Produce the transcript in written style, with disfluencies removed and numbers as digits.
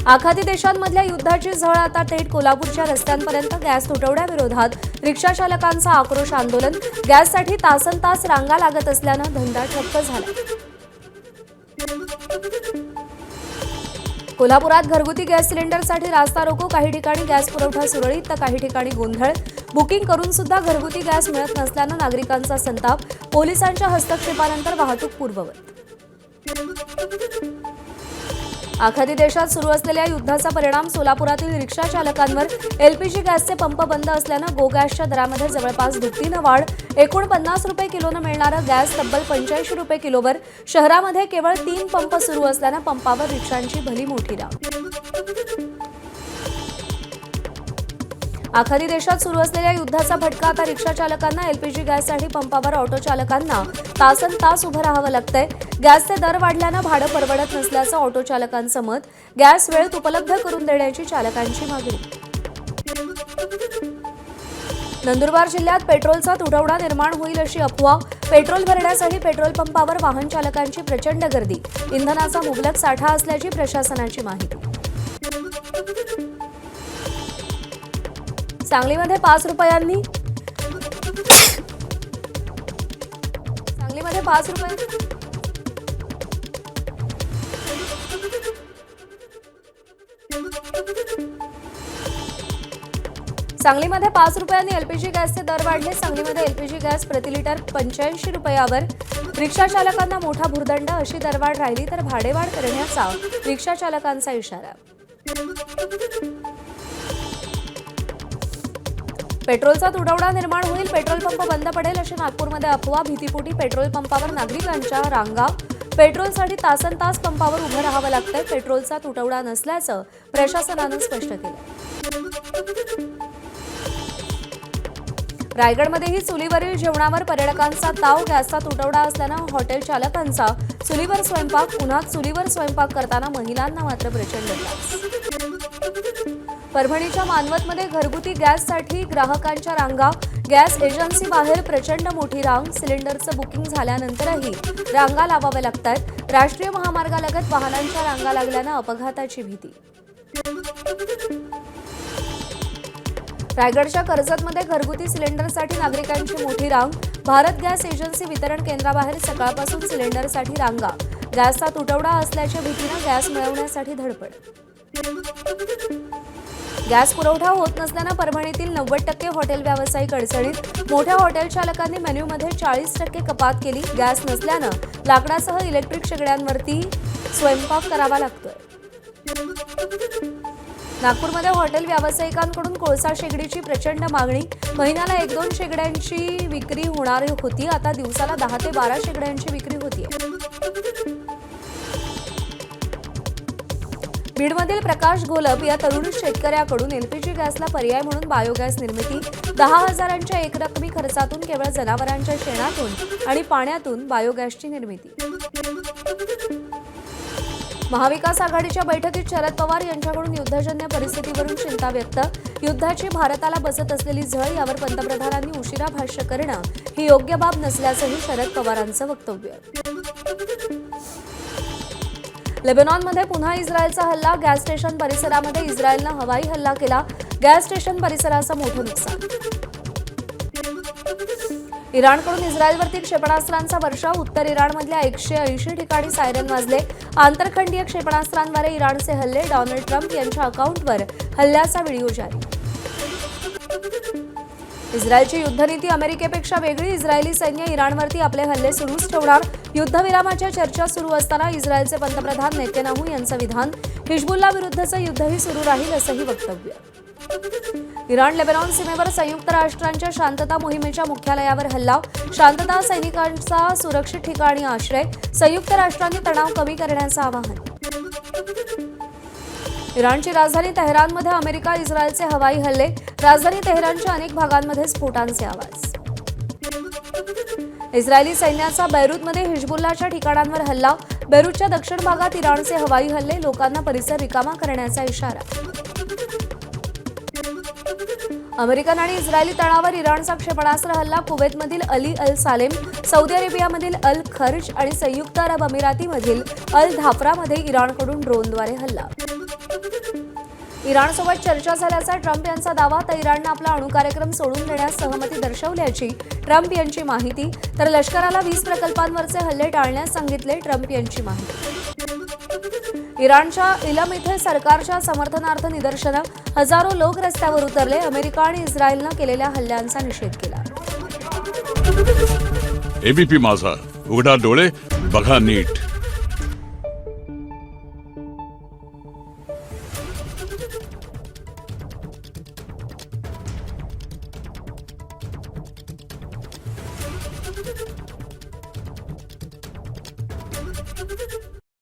आखाती देशांमधल्या युद्धाची झळ आता थेट कोल्हापूरच्या रस्त्यांपर्यंत. गॅस तुटवड्याविरोधात रिक्षा चालकांचा आक्रोश आंदोलन. गॅससाठी तासनतास रांगा लागत असल्यानं धंदा ठप्प झाला. कोल्हापुरात घरगुती गॅस सिलेंडरसाठी रास्ता रोको. काही ठिकाणी गॅस पुरवठा सुरळीत तर काही ठिकाणी गोंधळ. बुकिंग करून सुद्धा घरगुती गॅस मिळत नसल्यानं नागरिकांचा संताप. पोलिसांच्या हस्तक्षेपानंतर वाहतूक पूर्ववत. आखाती देशात सुरू असलेल्या युद्धाचा परिणाम सोलापुरातील रिक्षा चालकांवर. एलपीजी गॅसचे पंप बंद असल्यानं गो गॅसच्या दरामध्ये जवळपास दुपटीनं वाढ. एकूण 50 रुपये किलोनं मिळणारा गॅस तब्बल 85 रुपये किलोवर. शहरामध्ये केवळ 3 पंप सुरू असल्यानं पंपावर रिक्षांची भली मोठी रांग. आखाती देशात सुरू असलेल्या युद्धाचा फटका आता रिक्षा चालकांना. एलपीजी गॅससाठी पंपावर ऑटो चालकांना तासनतास उभं राहावं लागतंय. गॅसचे दर वाढल्यानं भाडं परवडत नसल्याचं ऑटो चालकांचं मत. गॅस वेळेत उपलब्ध करून देण्याची चालकांची मागणी. नंदुरबार जिल्ह्यात पेट्रोलचा तुटवडा निर्माण होईल अशी अफवा. पेट्रोल भरण्यासाठी पेट्रोल पंपावर वाहन चालकांची प्रचंड गर्दी. इंधनाचा मुबलक साठा असल्याची प्रशासनाची माहिती. सांगलीमध्ये 5 रुपयांनी एलपीजी गॅसचे दर वाढले. सांगलीमध्ये एलपीजी गॅस प्रति लिटर 85 रुपयावर. रिक्षा चालकांना मोठा भुर्दंड. अशी दरवाढ राहिली तर भाडेवाढ करण्याचा रिक्षा चालकांचा इशारा. पेट्रोलचा तुटवडा निर्माण होईल. पेट्रोल पंप बंद पडेल अशी नागपूरमध्ये अफवा. भीतीपोटी पेट्रोल पंपावर नागरिकांच्या रांगा. पेट्रोलसाठी तासनतास पंपावर उभं राहावं लागतंय. पेट्रोलचा तुटवडा नसल्याचं प्रशासनानं स्पष्ट केलं. रायगडमध्येही चुलीवरील जेवणावर पर्यटकांचा ताव. गॅसचा तुटवडा असल्यानं हॉटेल चालकांचा चुलीवर स्वयंपाक. उन्हात चुलीवर स्वयंपाक करताना महिलांना मात्र प्रचंड त्रास. परभणीच्या मानवतमध्ये घरगुती गॅससाठी ग्राहकांच्या रांगा. गॅस एजन्सी बाहेर प्रचंड मोठी रांग. सिलेंडरचं बुकिंग झाल्यानंतरही रांगा लावाव्या लागतात. राष्ट्रीय महामार्गालगत वाहनांच्या रांगा लागल्यानं अपघाताची भीती. रायगडच्या कर्जतमध्ये घरगुती सिलेंडरसाठी नागरिकांची मोठी रांग. भारत गॅस एजन्सी वितरण केंद्राबाहेर सकाळपासून सिलेंडरसाठी रांगा. गॅसचा तुटवडा असल्याच्या भीतीनं गॅस मिळवण्यासाठी धडपड. गॅस पुरवठा होत नसल्यानं परभणीतील 90% हॉटेल व्यावसायिक अडचणीत. मोठ्या हॉटेल चालकांनी मेन्यूमध्ये 40% कपात केली. गॅस नसल्यानं लाकडासह इलेक्ट्रिक शेगड्यांवरती स्वयंपाक करावा लागतोय. नागपूरमध्ये हॉटेल व्यावसायिकांकडून कोळसा शेगडीची प्रचंड मागणी. महिन्याला 1-2 शेगड्यांची विक्री होणार होती. आता दिवसाला 10 ते 12 शेगड्यांची विक्री होतीये. बीडमधील प्रकाश घोलप या तरुण शेतकऱ्याकडून एलपीजी गॅसला पर्याय म्हणून बायोगॅस निर्मिती. 10,000च्या एकरकमी खर्चातून केवळ जनावरांच्या शेणातून आणि पाण्यातून बायोगॅसची निर्मिती. महाविकास आघाडीच्या बैठकीत शरद पवार यांच्याकडून युद्धजन्य परिस्थितीवरून चिंता व्यक्त. युद्धाची भारताला बसत असलेली झळ यावर पंतप्रधानांनी उशिरा भाष्य करणं ही योग्य बाब नसल्याचंही शरद पवारांचं वक्तव्य. लेबनॉनमध्ये पुन्हा इस्रायलचा हल्ला. गॅस स्टेशन परिसरामध्ये इस्रायलनं हवाई हल्ला केला. गॅस स्टेशन परिसराचं मोठं नुकसान. इराणकडून इस्रायलवरती क्षेपणास्त्रांचा वर्षाव. उत्तर इराणमधल्या 180 ठिकाणी सायरन वाजले. आंतरखंडीय क्षेपणास्त्रांद्वारे इराणचे हल्ले. डोनाल्ड ट्रम्प यांच्या अकाउंटवर हल्ल्याचा व्हिडिओ जारी. इस्रायलची युद्धनीती अमेरिकेपेक्षा वेगळी. इस्रायली सैन्य इराणवरती आपले हल्ले सुरूच ठेवणार. युद्धविरामाच्या चर्चा सुरू असताना इस्रायलचे पंतप्रधान नेतन्याहू यांचं विधान. हिजबुल्ला विरुद्धचं युद्धही सुरू राहील असंही वक्तव्य. इराण लेबनॉन सीमेवर संयुक्त राष्ट्रांच्या शांतता मोहिमेच्या मुख्यालयावर हल्ला. शांतता सैनिकांचा सुरक्षित ठिकाणी आश्रय. संयुक्त राष्ट्रांनी तणाव कमी करण्याचं आवाहन. इराणची राजधानी तेहरानमध्ये अमेरिका इस्रायलचे हवाई हल्ले. राजधानी तेहरानच्या अनेक भागांमध्ये स्फोटांचे आवाज. इस्रायली सैन्याचा बैरूतमध्ये हिजबुल्लाच्या ठिकाणांवर हल्ला. बैरूतच्या दक्षिण भागात इराणचे हवाई हल्ले. लोकांना परिसर रिकामा करण्याचा इशारा. अमेरिकन आणि इस्रायली तळावर इराणचा क्षेपणास्त्र हल्ला. कुवेतमधील अली अल सालेम, सौदी अरेबियामधील अल खर्ज आणि संयुक्त अरब अमिरातीमधील अल धाफरामध्ये इराणकडून ड्रोनद्वारे हल्ला. इराणसोबत चर्चा झाल्याचा ट्रम्प यांचा दावा, तर इराणनं आपला अणुकार्यक्रम सोडून देण्यास सहमती दर्शवल्याची ट्रम्प यांची माहिती. तर लष्कराला 20 प्रकल्पांवरचे हल्ले टाळण्यास सांगितले, ट्रम्प यांची माहिती. इराणच्या इलम इथे सरकारच्या समर्थनार्थ निदर्शनं, हजारो लोक रस्त्यावर उतरले. अमेरिका आणि इस्रायलनं केलेल्या हल्ल्यांचा निषेध केला. एबीपी माझा, उघडा डोळे बघा नीट.